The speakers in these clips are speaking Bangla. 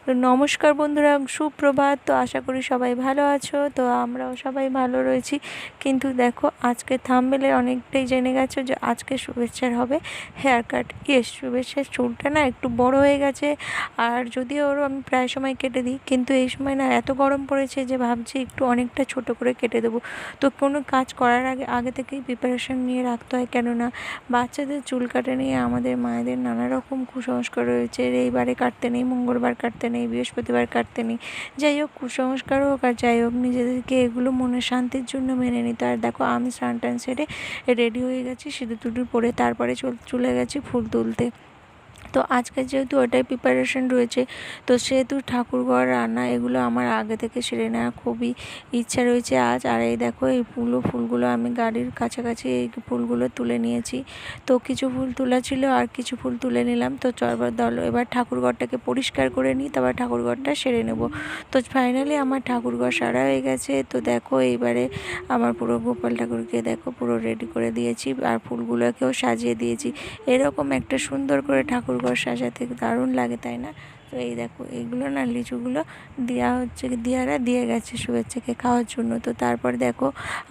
তো নমস্কার বন্ধুরা, সুপ্রভাত। তো আশা করি সবাই ভালো আছো। তো আমরাও সবাই ভালো রয়েছি। কিন্তু দেখো, আজকে থাম্বনেলে অনেকটাই জেনে গেছো যে আজকে শুভেচ্ছার হবে হেয়ার কাট। ইয়েস, শুভেচ্ছার চুলটা না একটু বড় হয়ে গেছে। আর যদিও ওরও আমি প্রায় সময় কেটে দিই, কিন্তু এই সময় না এত গরম পড়েছে যে ভাবছি একটু অনেকটা ছোট করে কেটে দেবো। তো কোনো কাজ করার আগে আগে থেকেই প্রিপারেশন নিয়ে রাখতে হয়, কেননা বাচ্চাদের চুল কাটা নিয়ে আমাদের মায়েদের নানা রকম কুসংস্কার রয়েছে। এইবারে কাটতে নেই, মঙ্গলবার কাটতে নেই, বৃহস্পতিবার কাটতে নেই। যাই হোক, কুসংস্কার হোক আর যাই হোক, নিজেদেরকে এগুলো মনে শান্তির জন্য মেনে নিতে। আর দেখো, আমি স্নান টান সেরে রেডি হয়ে গেছি, সিঁদুর টিঁদুর পরে তারপরে চলে গেছি ফুল তুলতে। তো আজকে যেহেতু ওটাই প্রিপারেশন রয়েছে, তো সেহেতু ঠাকুরঘর রান্না এগুলো আমার আগে থেকে সেরে নেওয়ার খুবই ইচ্ছা রয়েছে আজ। আর এই দেখো, এই ফুলগুলো আমি গাড়ির কাছাকাছি এই ফুলগুলো তুলে নিয়েছি। তো কিছু ফুল তোলা ছিল আর কিছু ফুল তুলে নিলাম। তো চরবার দল এবার ঠাকুরঘরটাকে পরিষ্কার করে নিই, তারপর ঠাকুরঘরটা সেরে নেব। তো ফাইনালি আমার ঠাকুরঘর সারা হয়ে গেছে। তো দেখো, এইবারে আমার পুরো গোপাল ঠাকুরকে দেখো পুরো রেডি করে দিয়েছি, আর ফুলগুলোকেও সাজিয়ে দিয়েছি। এরকম একটা সুন্দর করে ঠাকুরঘর সাজাতে দারুণ লাগে, তাই না? তো এই দেখো, এইগুলো না লিচুগুলো দেওয়া হচ্ছে, দিয়ারা দিয়ে গেছে শুভেচ্ছাকে খাওয়ার জন্য। তো তারপরে দেখো,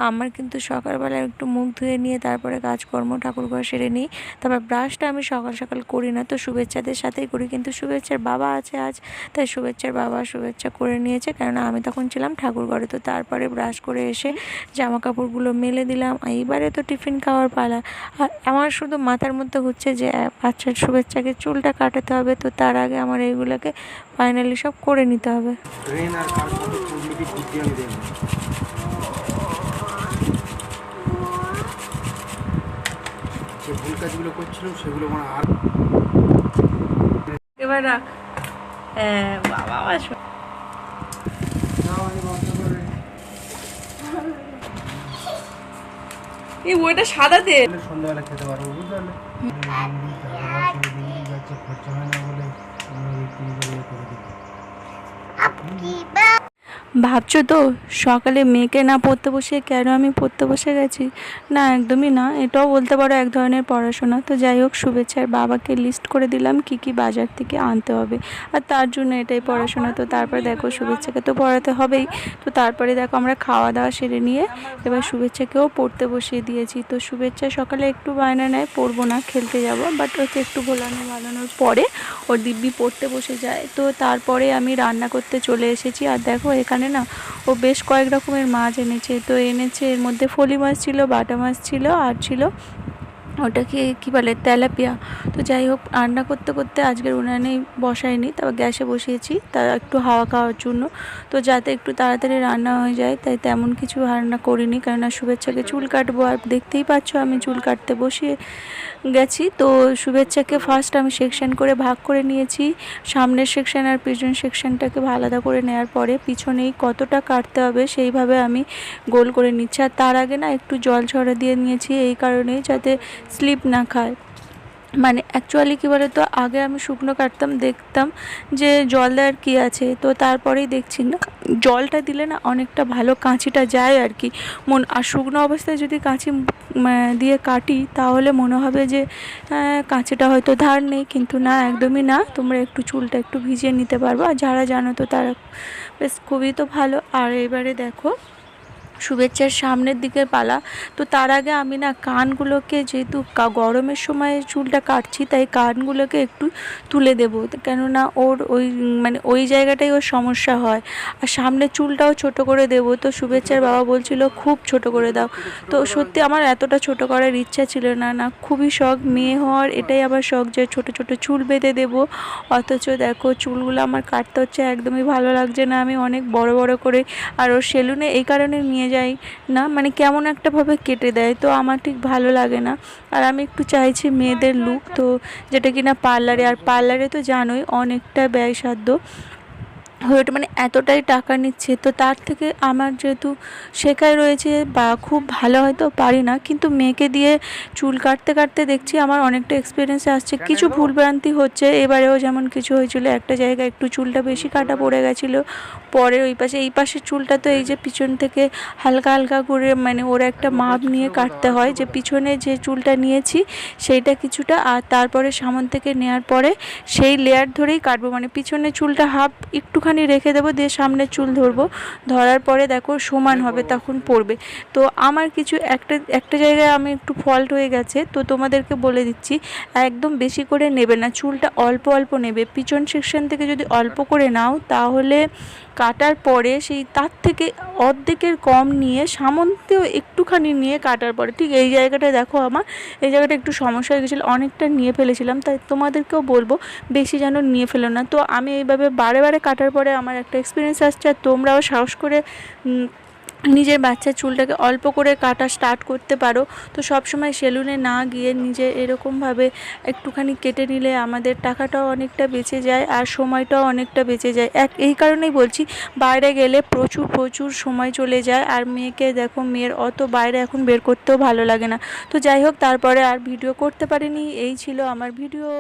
আমার কিন্তু সকালবেলা একটু মুখ ধুয়ে নিয়ে তারপরে কাজকর্ম ঠাকুরঘর সেরে নিই। তারপর ব্রাশটা আমি সকাল সকাল করি না, তো শুভেচ্ছাদের সাথেই করি। কিন্তু শুভেচ্ছার বাবা আছে আজ, তাই শুভেচ্ছার বাবা শুভেচ্ছা করে নিয়েছে, কেননা আমি তখন ছিলাম ঠাকুরঘরে। তো তারপরে ব্রাশ করে এসে জামা কাপড়গুলো মেলে দিলাম। এইবারে তো টিফিন খাওয়ার পালা। আর আমার শুধু মাথার মধ্যে হচ্ছে যে বাচ্চার শুভেচ্ছাকে চুলটা কাটাতে হবে, তো তার আগে আমার এইগুলোকে ফাইনালি সব করে নিতে হবে। যে ভুল কাজগুলো করছিলাম সেগুলো মানে আর এবার রাখ। হ্যাঁ বাবা, এই বইটা সাদা তেল সন্ধ্যাবেলা খেতে পারবো, বুঝতে পারলে? খরচা হয় না বলে আমরা বিক্রি করে দিই। ভাবছো তো সকালে মেয়েকে না পড়তে বসিয়ে কেন আমি পড়তে বসে গেছি? না, একদমই না, এটাও বলতে পারো এক ধরনের পড়াশোনা। তো যাই হোক, শুভেচ্ছার বাবাকে লিস্ট করে দিলাম কি কি বাজার থেকে আনতে হবে, আর তার জন্য এটাই পড়াশোনা। তো তারপরে দেখো, শুভেচ্ছাকে তো পড়াতে হবেই। তো তারপরে দেখো, আমরা খাওয়া দাওয়া সেরে নিয়ে এবার শুভেচ্ছাকেও পড়তে বসিয়ে দিয়েছি। তো শুভেচ্ছা সকালে একটু বায়না নেয়, পড়বো না, খেলতে যাব, বাট ওকে একটু ভালানোর পরে ওর দিব্যি পড়তে বসে যায়। তো তারপরে আমি রান্না করতে চলে এসেছি। আর দেখো, এখানে না ও বেশ কয়েক রকমের মাছ এনেছে। তো এনেছে, এর মধ্যে ফলি মাছ ছিল, বাটা মাছ ছিল, আর ছিল ওটাকে কী বলে, তেলাপিয়া। তো যাই হোক, রান্না করতে করতে আজকের উনানেই বসাইনি, তারপর গ্যাসে বসিয়েছি তা একটু হাওয়া খাওয়ার জন্য। তো যাতে একটু তাড়াতাড়ি রান্না হয়ে যায়, তাই তেমন কিছু রান্না করিনি, কেননা শুভেচ্ছাকে চুল কাটবো। আর দেখতেই পাচ্ছ আমি চুল কাটতে বসিয়ে গেছি। তো শুভেচ্ছাকে ফার্স্ট আমি সেকশন করে ভাগ করে নিয়েছি, সামনের সেকশন আর পিছন সেকশনটাকে আলাদা করে নেওয়ার পরে পিছনেই কতটা কাটতে হবে সেইভাবে আমি গোল করে নিচ্ছি। আর তার আগে না একটু জল ছড়া দিয়ে নিয়েছি, এই কারণেই যাতে স্লিপ না খায়। মানে অ্যাকচুয়ালি কী বলে, তো আগে আমি শুকনো কাটতাম, দেখতাম যে জল দেওয়ার কী আছে, তো তারপরেই দেখছি না জলটা দিলে না অনেকটা ভালো কাঁচিটা যায় আর কি। আর শুকনো অবস্থায় যদি কাঁচি দিয়ে কাটি, তাহলে মনে হবে যে কাঁচিটা হয়তো ধার নেই, কিন্তু না, একদমই না। তোমরা একটু চুলটা একটু ভিজিয়ে নিতে পারবো, আর যারা জানো তো তারা বেশ খুবই তো ভালো। আর এবারে দেখো, শুভেচ্ছার সামনের দিকের পালা। তো তার আগে আমি না কানগুলোকে, যেহেতু গরমের সময় চুলটা কাটছি, তাই কানগুলোকে একটু তুলে দেবো, কেননা ওর ওই মানে ওই জায়গাটাই ওর সমস্যা হয়। আর সামনের চুলটাও ছোট করে দেবো। তো শুভেচ্ছার বাবা বলছিল খুব ছোট করে দাও। তো সত্যি আমার এতটা ছোট করার ইচ্ছা ছিল না, না খুবই শখ মেয়ে হওয়ার, এটাই আবার শখ যে ছোট ছোট চুল বেঁধে দেবো। অথচ দেখো, চুলগুলো আমার কাটতে হচ্ছে, একদমই ভালো লাগছে না, আমি অনেক বড় বড় করে। আর ওর সেলুনে এই কারণে নিয়ে যাই না, মানে কেমন একটাভাবে কেটে দেয়, তো আমার ঠিক ভালো লাগে না। আর আমি একটু চাইছি মেয়েদের লুক, তো যেটা কিনা পার্লারে, আর পার্লারে তো জানোই অনেকটা ব্যয়সাধ্য। হয়ে ওঠে, মানে এতটাই টাকা নিচ্ছে। তো তার থেকে আমার যেহেতু শেখায় রয়েছে বা খুব ভালো হয়তো পারি না, কিন্তু মেয়েকে দিয়ে চুল কাটতে কাটতে দেখছি আমার অনেকটা এক্সপিরিয়েন্স আসছে। কিছু ভুলভ্রান্তি হচ্ছে, এবারেও যেমন কিছু হয়েছিল, একটা জায়গায় একটু চুলটা বেশি কাটা পড়ে গেছিলো। পরে ওই পাশে, এই পাশের চুলটা তো এই যে পিছন থেকে হালকা হালকা করে, মানে ওরা একটা মাপ নিয়ে কাটতে হয়, যে পিছনে যে চুলটা নিয়েছি সেইটা কিছুটা, আর তারপরে সামন থেকে নেওয়ার পরে সেই লেয়ার ধরেই কাটবো, মানে পিছনে চুলটা হাফ একটুখানি রেখে দেবো, দিয়ে সামনের চুল ধরবো, ধরার পরে দেখো সমান হবে তখন পড়বে। তো আমার কিছু একটা একটা জায়গায় আমি একটু ফল্ট হয়ে গেছে, তো তোমাদেরকে বলে দিচ্ছি, একদম বেশি করে নেবে না, চুলটা অল্প অল্প নেবে। পিছন সেকশন থেকে যদি অল্প করে নাও তাহলে কাটার পরে সেই তার থেকে অর্ধেকের কম নিয়ে সামনেও একটুখানি নিয়ে কাটার পরে, ঠিক এই জায়গাটা দেখো আমার এই জায়গাটা একটু সমস্যা হয়ে গেছিলো, অনেকটা নিয়ে ফেলেছিলাম। তাই তোমাদেরকেও বলবো বেশি যেন নিয়ে ফেলো না। তো আমি এইভাবে বারে বারে কাটার পরে আমার একটা এক্সপিরিয়েন্স আসছে, আর তোমরাও সাহস করে নিজের বাচ্চার চুলটাকে অল্প করে কাটা স্টার্ট করতে পারো। তো সবসময় সেলুনে না গিয়ে নিজে এরকমভাবে একটুখানি কেটে নিলে আমাদের টাকাটাও অনেকটা বেঁচে যায় আর সময়টাও অনেকটা বেঁচে যায়। এই কারণেই বলছি, বাইরে গেলে প্রচুর প্রচুর সময় চলে যায়, আর মেয়েকে দেখো, মেয়ের অত বাইরে এখন বের করতেও ভালো লাগে না। তো যাই হোক, তারপরে আর ভিডিও করতে পারিনি, এই ছিল আমার ভিডিও।